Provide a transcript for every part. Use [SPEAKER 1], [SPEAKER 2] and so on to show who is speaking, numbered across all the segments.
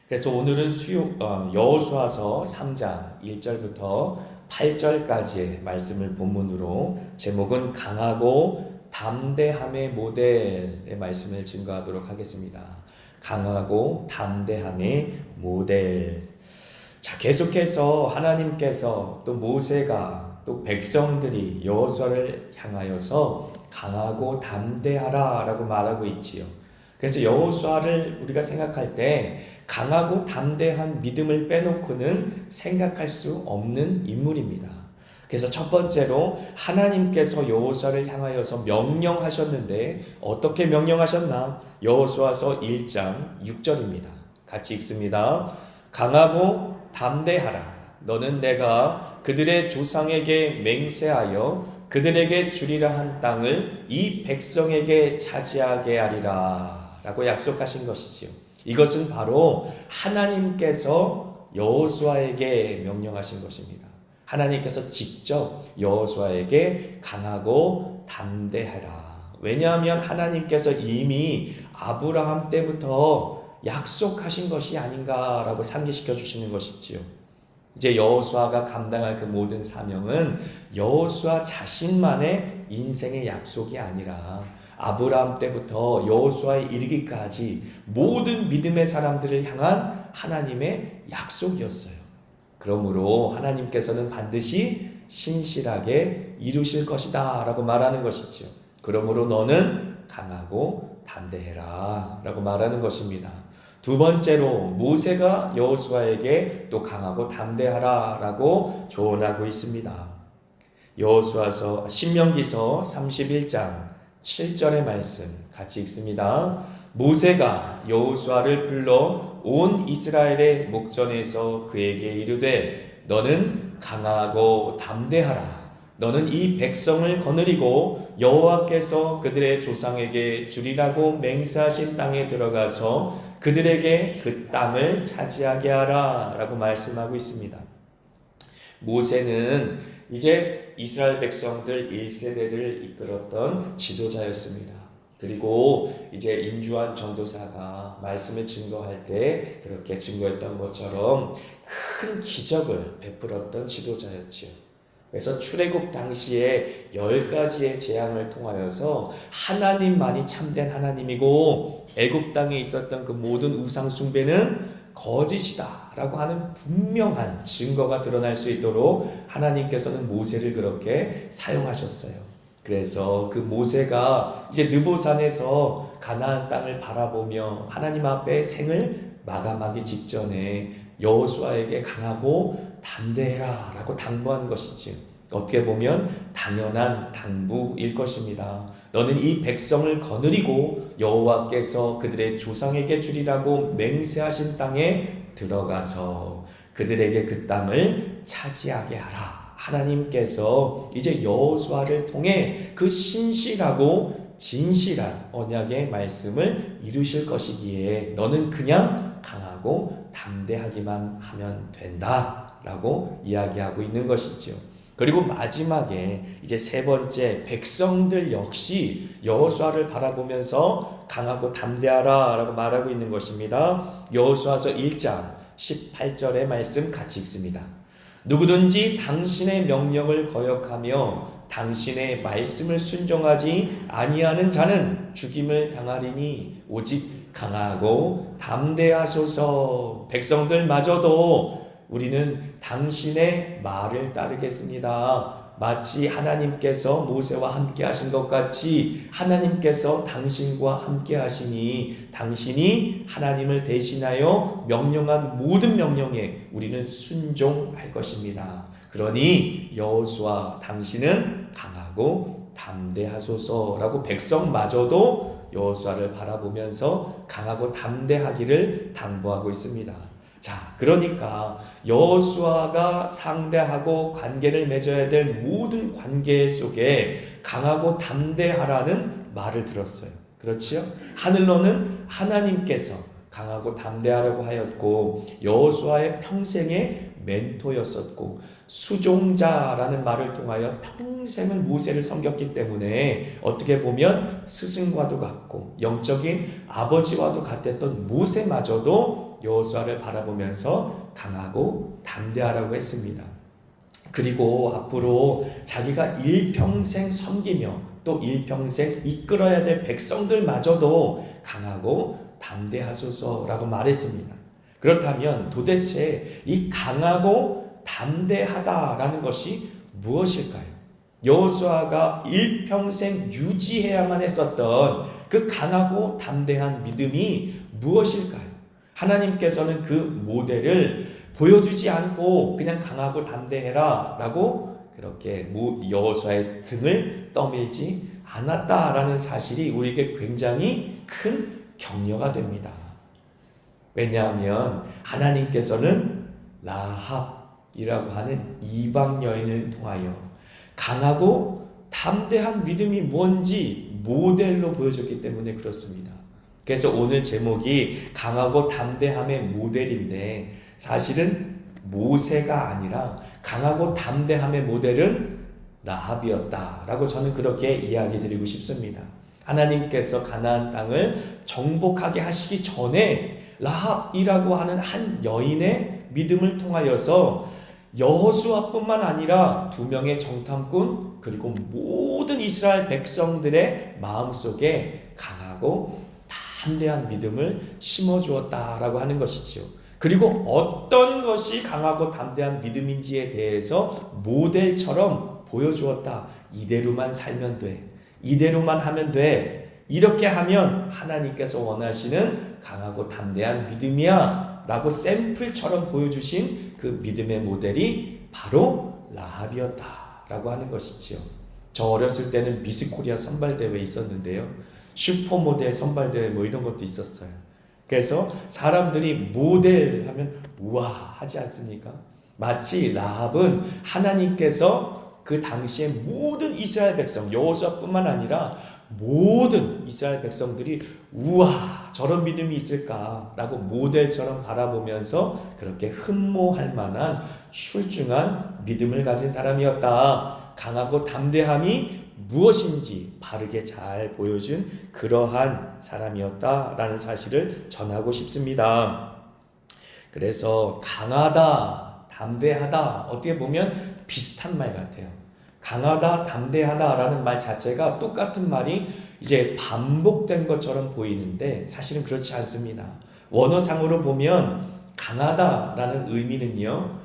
[SPEAKER 1] 그래서 오늘은 여호수아서 3장 1절부터 8절까지의 말씀을 본문으로 제목은 강하고 담대함의 모델의 말씀을 증거하도록 하겠습니다. 강하고 담대함의 모델. 자, 계속해서 하나님께서 또 모세가 또 백성들이 여호수아를 향하여서 강하고 담대하라라고 말하고 있지요. 그래서 여호수아를 우리가 생각할 때 강하고 담대한 믿음을 빼놓고는 생각할 수 없는 인물입니다. 그래서 첫 번째로 하나님께서 여호수아를 향하여서 명령하셨는데 어떻게 명령하셨나? 여호수아서 1장 6절입니다. 같이 읽습니다. 강하고 담대하라. 너는 내가 그들의 조상에게 맹세하여 그들에게 주리라 한 땅을 이 백성에게 차지하게 하리라 라고 약속하신 것이지요. 이것은 바로 하나님께서 여호수아에게 명령하신 것입니다. 하나님께서 직접 여호수아에게 강하고 담대해라. 왜냐하면 하나님께서 이미 아브라함 때부터 약속하신 것이 아닌가라고 상기시켜 주시는 것이지요. 이제 여호수아가 감당할 그 모든 사명은 여호수아 자신만의 인생의 약속이 아니라 아브라함 때부터 여호수아에 이르기까지 모든 믿음의 사람들을 향한 하나님의 약속이었어요. 그러므로 하나님께서는 반드시 신실하게 이루실 것이다 라고 말하는 것이죠. 그러므로 너는 강하고 담대해라 라고 말하는 것입니다. 두 번째로 모세가 여호수아에게 또 강하고 담대하라 라고 조언하고 있습니다. 여호수아서 신명기서 31장 7절의 말씀 같이 읽습니다. 모세가 여호수아를 불러 온 이스라엘의 목전에서 그에게 이르되 너는 강하고 담대하라. 너는 이 백성을 거느리고 여호와께서 그들의 조상에게 주리라고 맹세하신 땅에 들어가서 그들에게 그 땅을 차지하게 하라 라고 말씀하고 있습니다. 모세는 이제 이스라엘 백성들 1세대를 이끌었던 지도자였습니다. 그리고 이제 임주환 전도사가 말씀을 증거할 때 그렇게 증거했던 것처럼 큰 기적을 베풀었던 지도자였지요. 그래서 출애굽 당시에 10가지의 재앙을 통하여서 하나님만이 참된 하나님이고 애굽 땅에 있었던 그 모든 우상 숭배는 거짓이다 라고 하는 분명한 증거가 드러날 수 있도록 하나님께서는 모세를 그렇게 사용하셨어요. 그래서 그 모세가 이제 느보산에서 가나안 땅을 바라보며 하나님 앞에 생을 마감하기 직전에 여호수아에게 강하고 담대해라 라고 당부한 것이지 어떻게 보면 당연한 당부일 것입니다. 너는 이 백성을 거느리고 여호와께서 그들의 조상에게 주리라고 맹세하신 땅에 들어가서 그들에게 그 땅을 차지하게 하라. 하나님께서 이제 여호수아를 통해 그 신실하고 진실한 언약의 말씀을 이루실 것이기에 너는 그냥 강하고 담대하기만 하면 된다 라고 이야기하고 있는 것이죠. 그리고 마지막에 이제 세 번째 백성들 역시 여호수아를 바라보면서 강하고 담대하라 라고 말하고 있는 것입니다. 여호수아서 1장 18절의 말씀 같이 읽습니다. 누구든지 당신의 명령을 거역하며 당신의 말씀을 순종하지 아니하는 자는 죽임을 당하리니 오직 강하고 담대하소서. 백성들마저도 우리는 당신의 말을 따르겠습니다. 마치 하나님께서 모세와 함께 하신 것 같이 하나님께서 당신과 함께 하시니 당신이 하나님을 대신하여 명령한 모든 명령에 우리는 순종할 것입니다. 그러니 여호수아 당신은 강하고 담대하소서라고 백성마저도 여호수아를 바라보면서 강하고 담대하기를 당부하고 있습니다. 자, 그러니까 여호수아가 상대하고 관계를 맺어야 될 모든 관계 속에 강하고 담대하라는 말을 들었어요. 그렇지요? 하늘로는 하나님께서 강하고 담대하라고 하였고 여호수아의 평생의 멘토였었고 수종자라는 말을 통하여 평생을 모세를 섬겼기 때문에 어떻게 보면 스승과도 같고 영적인 아버지와도 같았던 모세마저도 여호수아를 바라보면서 강하고 담대하라고 했습니다. 그리고 앞으로 자기가 일평생 섬기며 또 일평생 이끌어야 될 백성들마저도 강하고 담대하소서라고 말했습니다. 그렇다면 도대체 이 강하고 담대하다라는 것이 무엇일까요? 여호수아가 일평생 유지해야만 했었던 그 강하고 담대한 믿음이 무엇일까요? 하나님께서는 그 모델을 보여주지 않고 그냥 강하고 담대해라 라고 그렇게 여호수아의 등을 떠밀지 않았다라는 사실이 우리에게 굉장히 큰 격려가 됩니다. 왜냐하면 하나님께서는 라합이라고 하는 이방 여인을 통하여 강하고 담대한 믿음이 뭔지 모델로 보여줬기 때문에 그렇습니다. 그래서 오늘 제목이 강하고 담대함의 모델인데 사실은 모세가 아니라 강하고 담대함의 모델은 라합이었다라고 저는 그렇게 이야기 드리고 싶습니다. 하나님께서 가나안 땅을 정복하게 하시기 전에 라합이라고 하는 한 여인의 믿음을 통하여서 여호수아뿐만 아니라 2명의 정탐꾼 그리고 모든 이스라엘 백성들의 마음속에 강하고 담대한 믿음을 심어주었다라고 하는 것이지요. 그리고 어떤 것이 강하고 담대한 믿음인지에 대해서 모델처럼 보여주었다. 이대로만 살면 돼. 이대로만 하면 돼. 이렇게 하면 하나님께서 원하시는 강하고 담대한 믿음이야 라고 샘플처럼 보여주신 그 믿음의 모델이 바로 라합이었다 라고 하는 것이지요. 저 어렸을 때는 미스코리아 선발대회 있었는데요. 슈퍼모델 선발대회 뭐 이런 것도 있었어요. 그래서 사람들이 모델 하면 우와 하지 않습니까? 마치 라합은 하나님께서 그 당시에 모든 이스라엘 백성, 여호수아뿐만 아니라 모든 이스라엘 백성들이 우와 저런 믿음이 있을까라고 모델처럼 바라보면서 그렇게 흠모할 만한 출중한 믿음을 가진 사람이었다. 강하고 담대함이 무엇인지 바르게 잘 보여준 그러한 사람이었다라는 사실을 전하고 싶습니다. 그래서 강하다, 담대하다 어떻게 보면 비슷한 말 같아요. 강하다, 담대하다라는 말 자체가 똑같은 말이 이제 반복된 것처럼 보이는데 사실은 그렇지 않습니다. 원어상으로 보면 강하다라는 의미는요.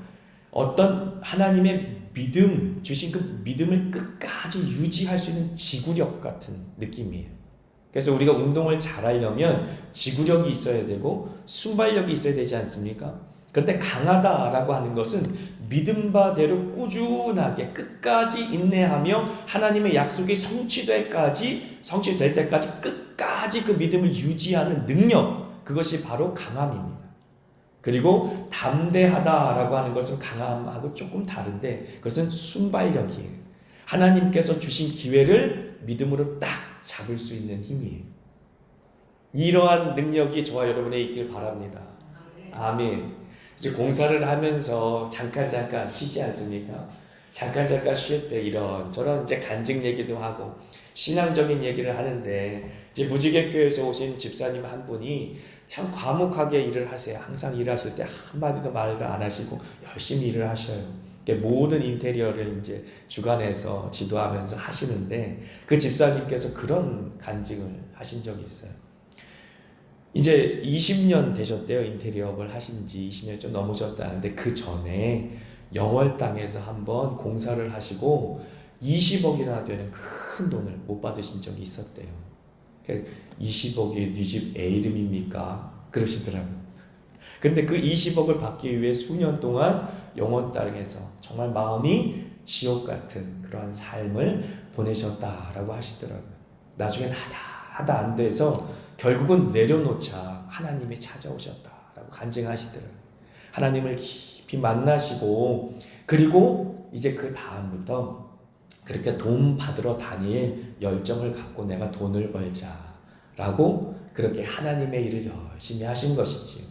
[SPEAKER 1] 어떤 하나님의 믿음, 주신 그 믿음을 끝까지 유지할 수 있는 지구력 같은 느낌이에요. 그래서 우리가 운동을 잘하려면 지구력이 있어야 되고 순발력이 있어야 되지 않습니까? 그런데 강하다라고 하는 것은 믿음 바대로 꾸준하게 끝까지 인내하며 하나님의 약속이 성취될 때까지 끝까지 그 믿음을 유지하는 능력, 그것이 바로 강함입니다. 그리고 담대하다라고 하는 것은 강함하고 조금 다른데 그것은 순발력이에요. 하나님께서 주신 기회를 믿음으로 딱 잡을 수 있는 힘이에요. 이러한 능력이 저와 여러분에 있길 바랍니다. 아멘. 이제 공사를 하면서 잠깐 쉬지 않습니까? 잠깐 쉴 때 이런저런 이제 간증 얘기도 하고 신앙적인 얘기를 하는데 이제 무지개교회에서 오신 집사님 한 분이 참 과묵하게 일을 하세요. 항상 일하실 때 한마디도 말도 안 하시고 열심히 일을 하셔요. 모든 인테리어를 이제 주관해서 지도하면서 하시는데 그 집사님께서 그런 간증을 하신 적이 있어요. 이제 20년 되셨대요. 인테리어업을 하신 지 20년 좀 넘으셨다는데 그 전에 영월 땅에서 한번 공사를 하시고 20억이나 되는 큰 돈을 못 받으신 적이 있었대요. 20억이 네 집 애 이름입니까? 그러시더라고요. 근데 그 20억을 받기 위해 수년 동안 영원 땅에서 정말 마음이 지옥 같은 그러한 삶을 보내셨다라고 하시더라고요. 나중엔 하다 안 돼서 결국은 내려놓자 하나님이 찾아오셨다라고 간증하시더라고요. 하나님을 깊이 만나시고 그리고 이제 그 다음부터 그렇게 돈 받으러 다닐 열정을 갖고 내가 돈을 벌자라고 그렇게 하나님의 일을 열심히 하신 것이지요.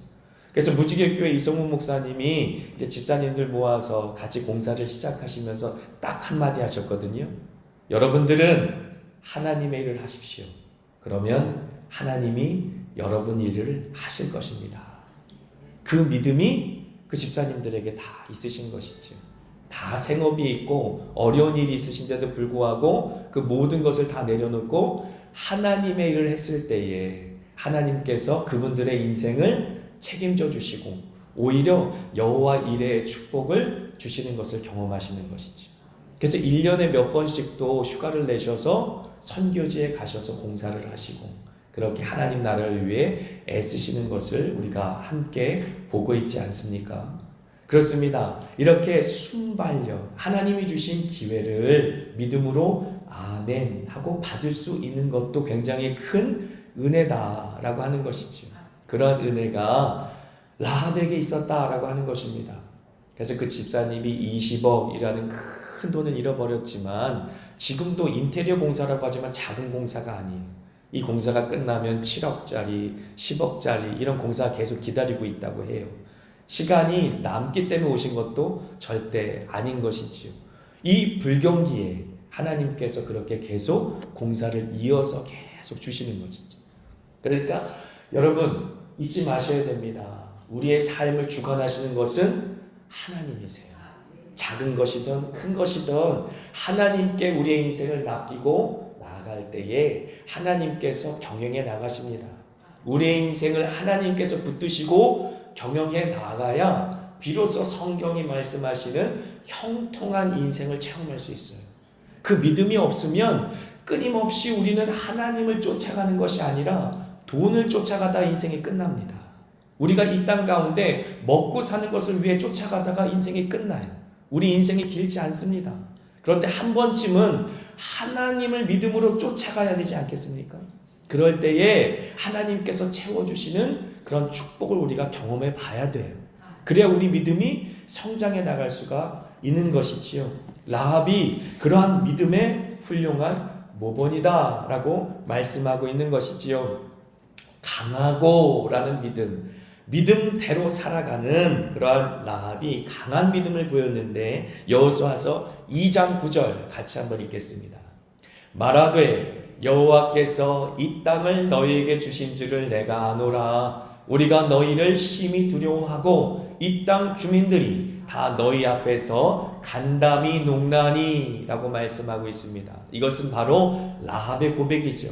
[SPEAKER 1] 그래서 무지개교회 이성훈 목사님이 이제 집사님들 모아서 같이 공사를 시작하시면서 딱 한마디 하셨거든요. 여러분들은 하나님의 일을 하십시오. 그러면 하나님이 여러분 일을 하실 것입니다. 그 믿음이 그 집사님들에게 다 있으신 것이죠. 다 생업이 있고 어려운 일이 있으신데도 불구하고 그 모든 것을 다 내려놓고 하나님의 일을 했을 때에 하나님께서 그분들의 인생을 책임져 주시고 오히려 여호와 일의 축복을 주시는 것을 경험하시는 것이죠. 그래서 1년에 몇 번씩도 휴가를 내셔서 선교지에 가셔서 공사를 하시고 그렇게 하나님 나라를 위해 애쓰시는 것을 우리가 함께 보고 있지 않습니까? 그렇습니다. 이렇게 순발력, 하나님이 주신 기회를 믿음으로 아멘 하고 받을 수 있는 것도 굉장히 큰 은혜다라고 하는 것이죠. 그런 은혜가 라합에게 있었다라고 하는 것입니다. 그래서 그 집사님이 20억이라는 큰 돈을 잃어버렸지만 지금도 인테리어 공사라고 하지만 작은 공사가 아니에요. 이 공사가 끝나면 7억짜리, 10억짜리 이런 공사가 계속 기다리고 있다고 해요. 시간이 남기 때문에 오신 것도 절대 아닌 것이지요. 이 불경기에 하나님께서 그렇게 계속 공사를 이어서 계속 주시는 것이죠. 그러니까 여러분 잊지 마셔야 됩니다. 우리의 삶을 주관하시는 것은 하나님이세요. 작은 것이든 큰 것이든 하나님께 우리의 인생을 맡기고 나아갈 때에 하나님께서 경영해 나가십니다. 우리의 인생을 하나님께서 붙드시고 경영해 나가야 비로소 성경이 말씀하시는 형통한 인생을 체험할 수 있어요. 그 믿음이 없으면 끊임없이 우리는 하나님을 쫓아가는 것이 아니라 돈을 쫓아가다 인생이 끝납니다. 우리가 이 땅 가운데 먹고 사는 것을 위해 쫓아가다가 인생이 끝나요. 우리 인생이 길지 않습니다. 그런데 한 번쯤은 하나님을 믿음으로 쫓아가야 되지 않겠습니까? 그럴 때에 하나님께서 채워주시는 그런 축복을 우리가 경험해 봐야 돼요. 그래야 우리 믿음이 성장해 나갈 수가 있는 것이지요. 라합이 그러한 믿음의 훌륭한 모범이다 라고 말씀하고 있는 것이지요. 강하고라는 믿음, 믿음대로 살아가는 그러한 라합이 강한 믿음을 보였는데 여호수아서 2장 9절 같이 한번 읽겠습니다. 말하되 여호와께서 이 땅을 너희에게 주신 줄을 내가 아노라. 우리가 너희를 심히 두려워하고 이 땅 주민들이 다 너희 앞에서 간담이 농나니 라고 말씀하고 있습니다. 이것은 바로 라합의 고백이죠.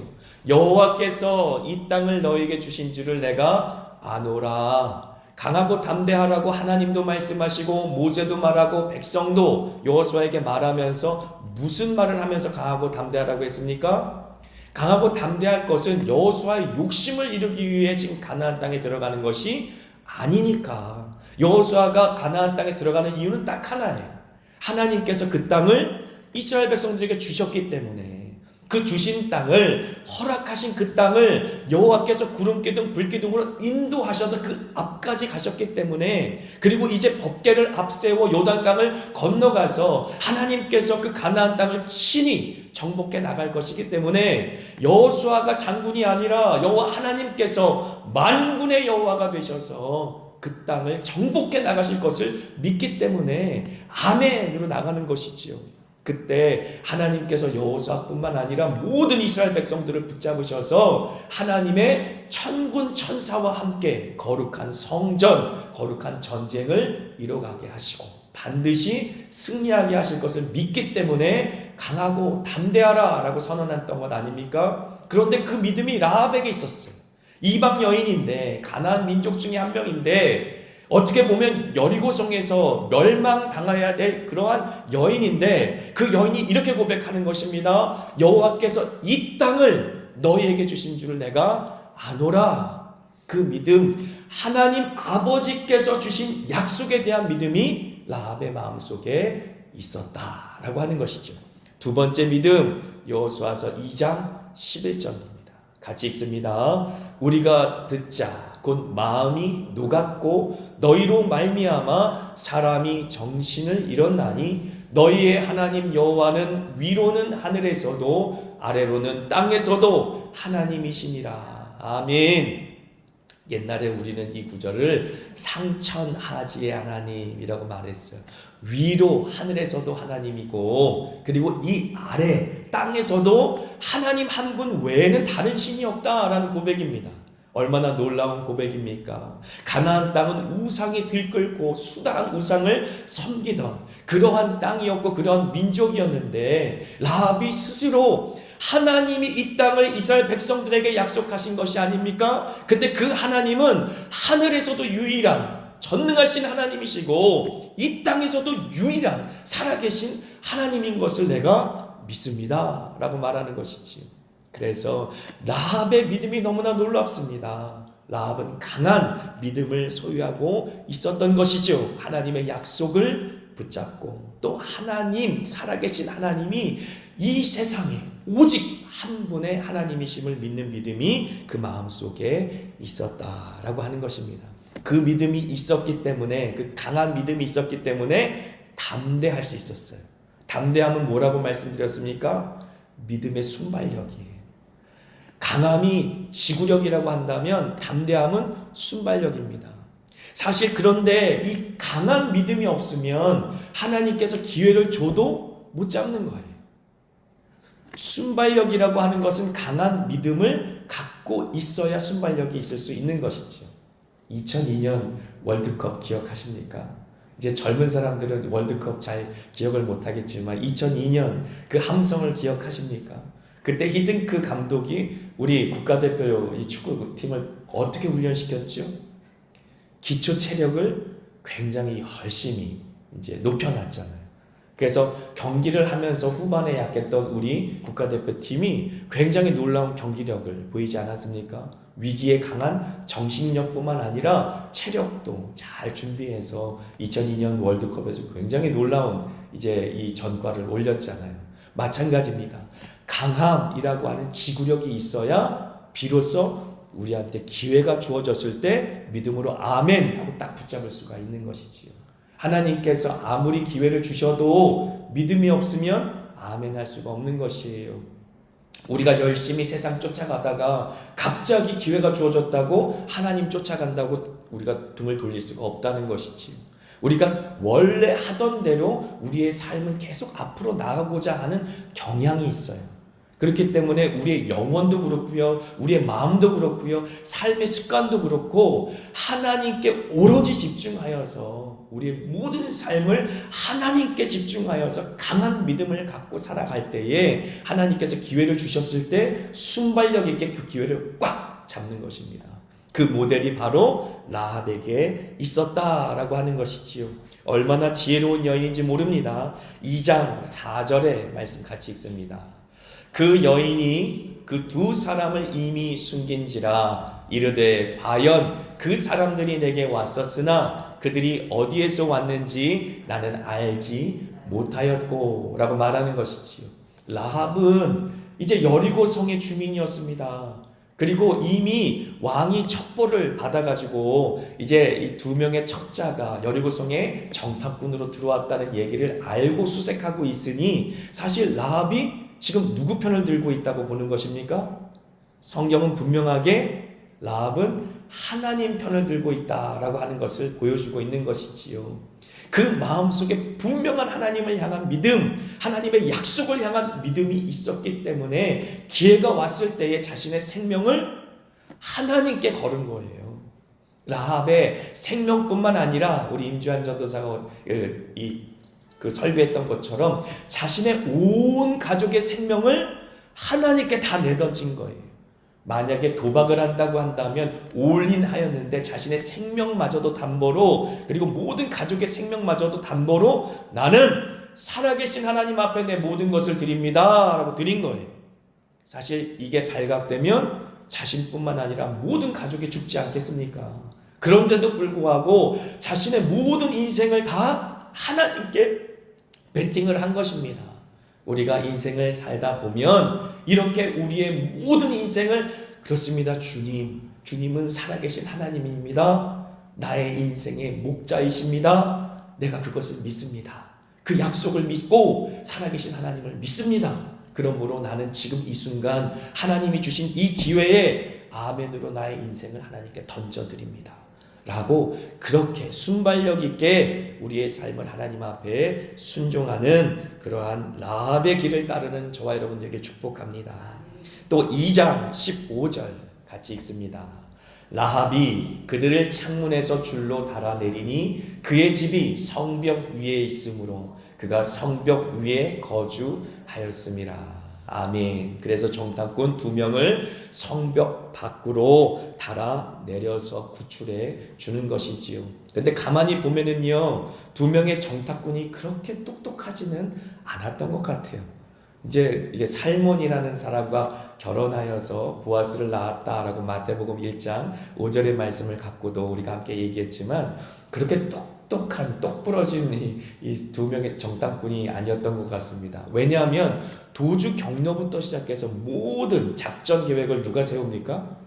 [SPEAKER 1] 여호와께서 이 땅을 너희에게 주신 줄을 내가 아노라. 강하고 담대하라고 하나님도 말씀하시고 모세도 말하고 백성도 여호수아에게 말하면서 무슨 말을 하면서 강하고 담대하라고 했습니까? 강하고 담대할 것은 여호수아의 욕심을 이루기 위해 지금 가나안 땅에 들어가는 것이 아니니까. 여호수아가 가나안 땅에 들어가는 이유는 딱 하나예요. 하나님께서 그 땅을 이스라엘 백성들에게 주셨기 때문에 그 주신 땅을 허락하신 그 땅을 여호와께서 구름기둥 불기둥으로 인도하셔서 그 앞까지 가셨기 때문에 그리고 이제 법궤를 앞세워 요단강을 건너가서 하나님께서 그 가나안 땅을 친히 정복해 나갈 것이기 때문에 여호수아가 장군이 아니라 여호와 하나님께서 만군의 여호와가 되셔서 그 땅을 정복해 나가실 것을 믿기 때문에 아멘으로 나가는 것이지요. 그때 하나님께서 여호수아뿐만 아니라 모든 이스라엘 백성들을 붙잡으셔서 하나님의 천군 천사와 함께 거룩한 성전, 거룩한 전쟁을 이뤄가게 하시고 반드시 승리하게 하실 것을 믿기 때문에 강하고 담대하라 라고 선언했던 것 아닙니까? 그런데 그 믿음이 라합에게 있었어요. 이방 여인인데 가나안 민족 중에 한 명인데 어떻게 보면 여리고성에서 멸망당해야 될 그러한 여인인데 그 여인이 이렇게 고백하는 것입니다. 여호와께서 이 땅을 너희에게 주신 줄을 내가 아노라. 그 믿음, 하나님 아버지께서 주신 약속에 대한 믿음이 라합의 마음속에 있었다라고 하는 것이죠. 두 번째 믿음, 여호수아서 2장 11절입니다. 같이 읽습니다. 우리가 듣자 곧 마음이 녹았고 너희로 말미암아 사람이 정신을 잃었나니 너희의 하나님 여호와는 위로는 하늘에서도 아래로는 땅에서도 하나님이시니라. 아멘. 옛날에 우리는 이 구절을 상천하지의 하나님이라고 말했어요. 위로 하늘에서도 하나님이고 그리고 이 아래 땅에서도 하나님 한 분 외에는 다른 신이 없다라는 고백입니다. 얼마나 놀라운 고백입니까? 가나안 땅은 우상이 들끓고 수다한 우상을 섬기던 그러한 땅이었고 그러한 민족이었는데 라합이 스스로 하나님이 이 땅을 이스라엘 백성들에게 약속하신 것이 아닙니까? 근데 그 하나님은 하늘에서도 유일한 전능하신 하나님이시고 이 땅에서도 유일한 살아계신 하나님인 것을 내가 믿습니다 라고 말하는 것이지요. 그래서 라합의 믿음이 너무나 놀랍습니다. 라합은 강한 믿음을 소유하고 있었던 것이죠. 하나님의 약속을 붙잡고 또 하나님, 살아계신 하나님이 이 세상에 오직 한 분의 하나님이심을 믿는 믿음이 그 마음속에 있었다라고 하는 것입니다. 그 믿음이 있었기 때문에, 그 강한 믿음이 있었기 때문에 담대할 수 있었어요. 담대함은 뭐라고 말씀드렸습니까? 믿음의 순발력이에요. 강함이 지구력이라고 한다면 담대함은 순발력입니다. 사실 그런데 이 강한 믿음이 없으면 하나님께서 기회를 줘도 못 잡는 거예요. 순발력이라고 하는 것은 강한 믿음을 갖고 있어야 순발력이 있을 수 있는 것이죠. 2002년 월드컵 기억하십니까? 이제 젊은 사람들은 월드컵 잘 기억을 못하겠지만 2002년 그 함성을 기억하십니까? 그때 히딩크 감독이 우리 국가대표 이 축구팀을 어떻게 훈련시켰죠? 기초 체력을 굉장히 열심히 이제 높여놨잖아요. 그래서 경기를 하면서 후반에 약했던 우리 국가대표팀이 굉장히 놀라운 경기력을 보이지 않았습니까? 위기에 강한 정신력뿐만 아니라 체력도 잘 준비해서 2002년 월드컵에서 굉장히 놀라운 이제 이 전과를 올렸잖아요. 마찬가지입니다. 강함이라고 하는 지구력이 있어야 비로소 우리한테 기회가 주어졌을 때 믿음으로 아멘 하고 딱 붙잡을 수가 있는 것이지요. 하나님께서 아무리 기회를 주셔도 믿음이 없으면 아멘 할 수가 없는 것이에요. 우리가 열심히 세상 쫓아가다가 갑자기 기회가 주어졌다고 하나님 쫓아간다고 우리가 등을 돌릴 수가 없다는 것이지요. 우리가 원래 하던 대로 우리의 삶은 계속 앞으로 나아가고자 하는 경향이 있어요. 그렇기 때문에 우리의 영혼도 그렇고요, 우리의 마음도 그렇고요, 삶의 습관도 그렇고 하나님께 오로지 집중하여서 우리의 모든 삶을 하나님께 집중하여서 강한 믿음을 갖고 살아갈 때에 하나님께서 기회를 주셨을 때 순발력 있게 그 기회를 꽉 잡는 것입니다. 그 모델이 바로 라합에게 있었다라고 하는 것이지요. 얼마나 지혜로운 여인인지 모릅니다. 2장 4절의 말씀 같이 읽습니다. 그 여인이 그 두 사람을 이미 숨긴지라 이르되 과연 그 사람들이 내게 왔었으나 그들이 어디에서 왔는지 나는 알지 못하였고 라고 말하는 것이지요. 라합은 이제 여리고 성의 주민이었습니다. 그리고 이미 왕이 첩보를 받아가지고 이제 이 두 명의 첩자가 여리고성에 정탐꾼으로 들어왔다는 얘기를 알고 수색하고 있으니 사실 라합이 지금 누구 편을 들고 있다고 보는 것입니까? 성경은 분명하게 라합은 하나님 편을 들고 있다라고 하는 것을 보여주고 있는 것이지요. 그 마음속에 분명한 하나님을 향한 믿음, 하나님의 약속을 향한 믿음이 있었기 때문에 기회가 왔을 때에 자신의 생명을 하나님께 걸은 거예요. 라합의 생명뿐만 아니라 우리 임주환 전도사가 그 설교했던 것처럼 자신의 온 가족의 생명을 하나님께 다 내던진 거예요. 만약에 도박을 한다고 한다면 올인하였는데 자신의 생명마저도 담보로, 그리고 모든 가족의 생명마저도 담보로 나는 살아계신 하나님 앞에 내 모든 것을 드립니다 라고 드린 거예요. 사실 이게 발각되면 자신뿐만 아니라 모든 가족이 죽지 않겠습니까? 그런데도 불구하고 자신의 모든 인생을 다 하나님께 베팅을 한 것입니다. 우리가 인생을 살다 보면 이렇게 우리의 모든 인생을, 그렇습니다, 주님은 살아계신 하나님입니다. 나의 인생의 목자이십니다. 내가 그것을 믿습니다. 그 약속을 믿고 살아계신 하나님을 믿습니다. 그러므로 나는 지금 이 순간 하나님이 주신 이 기회에 아멘으로 나의 인생을 하나님께 던져드립니다 라고 그렇게 순발력 있게 우리의 삶을 하나님 앞에 순종하는 그러한 라합의 길을 따르는 저와 여러분들에게 축복합니다. 또 2장 15절 같이 읽습니다. 라합이 그들을 창문에서 줄로 달아내리니 그의 집이 성벽 위에 있으므로 그가 성벽 위에 거주하였습니다. 아멘. 그래서 정탐꾼 2명을 성벽 밖으로 달아내려서 구출해 주는 것이지요. 근데 가만히 보면은요, 2명의 정탐꾼이 그렇게 똑똑하지는 않았던 것 같아요. 이제 이게 살몬이라는 사람과 결혼하여서 보아스를 낳았다라고 마태복음 1장 5절의 말씀을 갖고도 우리가 함께 얘기했지만, 그렇게 똑똑한 똑부러진 이 2명의 정탐꾼이 아니었던 것 같습니다. 왜냐하면 도주 경로부터 시작해서 모든 작전 계획을 누가 세웁니까?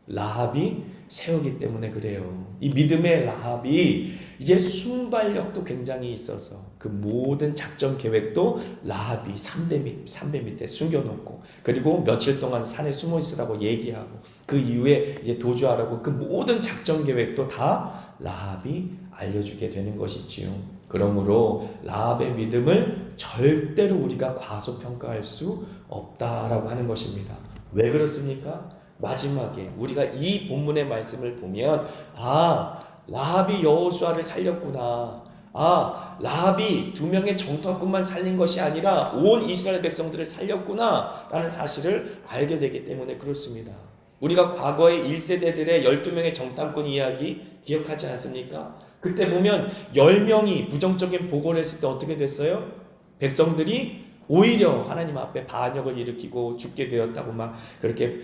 [SPEAKER 1] 라합이 세우기 때문에 그래요. 이 믿음의 라합이 이제 순발력도 굉장히 있어서 그 모든 작전 계획도 라합이 삼배 밑에 숨겨놓고, 그리고 며칠 동안 산에 숨어 있으라고 얘기하고, 그 이후에 이제 도주하라고 그 모든 작전 계획도 다 라합이 알려주게 되는 것이지요. 그러므로 라합의 믿음을 절대로 우리가 과소평가할 수 없다라고 하는 것입니다. 왜 그렇습니까? 마지막에 우리가 이 본문의 말씀을 보면, 라합이 여호수아를 살렸구나, 라합이 2명의 정탐꾼만 살린 것이 아니라 온 이스라엘 백성들을 살렸구나 라는 사실을 알게 되기 때문에 그렇습니다. 우리가 과거의 1세대들의 12명의 정탐꾼 이야기 기억하지 않습니까? 그때 보면 10명이 부정적인 보고를 했을 때 어떻게 됐어요? 백성들이 오히려 하나님 앞에 반역을 일으키고 죽게 되었다고 막 그렇게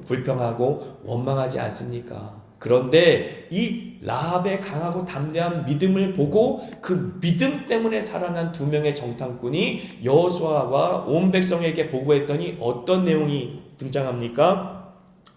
[SPEAKER 1] 불평하고 원망하지 않습니까? 그런데 이 라합의 강하고 담대한 믿음을 보고 그 믿음 때문에 살아난 2명의 정탐꾼이 여호수아와 온 백성에게 보고했더니 어떤 내용이 등장합니까?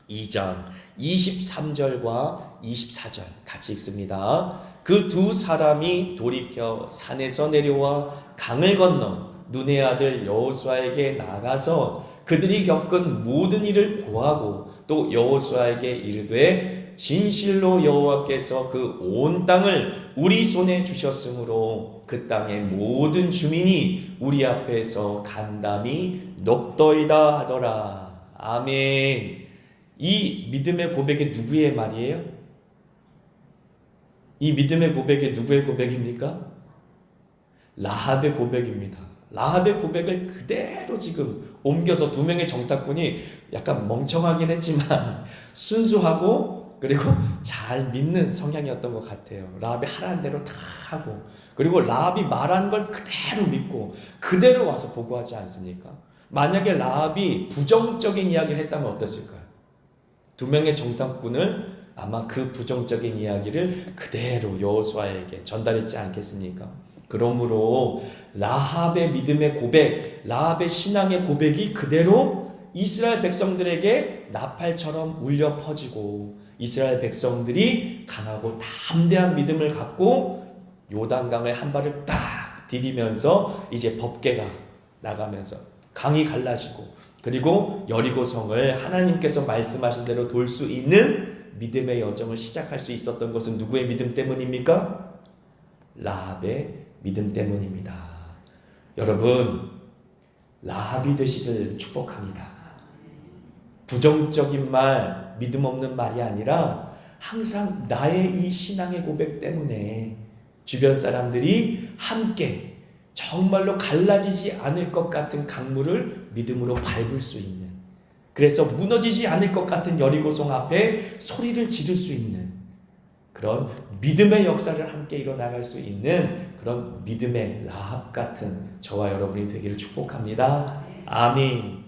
[SPEAKER 1] 2장 23절과 24절 같이 읽습니다. 그 2 사람이 돌이켜 산에서 내려와 강을 건너 눈의 아들 여호수아에게 나가서 그들이 겪은 모든 일을 고하고 또 여호수아에게 이르되 진실로 여호와께서 그 온 땅을 우리 손에 주셨으므로 그 땅의 모든 주민이 우리 앞에서 간담이 녹더이다 하더라. 아멘. 이 믿음의 고백이 누구의 말이에요? 이 믿음의 고백이 누구의 고백입니까? 라합의 고백입니다. 라합의 고백을 그대로 지금 옮겨서 2명의 정탐꾼이 약간 멍청하긴 했지만 순수하고 그리고 잘 믿는 성향이었던 것 같아요. 라합이 하라는 대로 다 하고, 그리고 라합이 말한 걸 그대로 믿고 그대로 와서 보고하지 않습니까? 만약에 라합이 부정적인 이야기를 했다면 어땠을까요? 2명의 정탐꾼을 아마 그 부정적인 이야기를 그대로 여호수아에게 전달했지 않겠습니까? 그러므로 라합의 믿음의 고백, 라합의 신앙의 고백이 그대로 이스라엘 백성들에게 나팔처럼 울려 퍼지고, 이스라엘 백성들이 강하고 담대한 믿음을 갖고 요단강을 한 발을 딱 디디면서 이제 법궤가 나가면서 강이 갈라지고, 그리고 여리고성을 하나님께서 말씀하신 대로 돌 수 있는 믿음의 여정을 시작할 수 있었던 것은 누구의 믿음 때문입니까? 라합의 믿음 때문입니다. 여러분, 라합이 되시길 축복합니다. 부정적인 말, 믿음 없는 말이 아니라 항상 나의 이 신앙의 고백 때문에 주변 사람들이 함께 정말로 갈라지지 않을 것 같은 강물을 믿음으로 밟을 수 있는, 그래서 무너지지 않을 것 같은 여리고성 앞에 소리를 지를 수 있는 그런 믿음의 역사를 함께 이뤄나갈 수 있는 그런 믿음의 라합 같은 저와 여러분이 되기를 축복합니다. 아멘.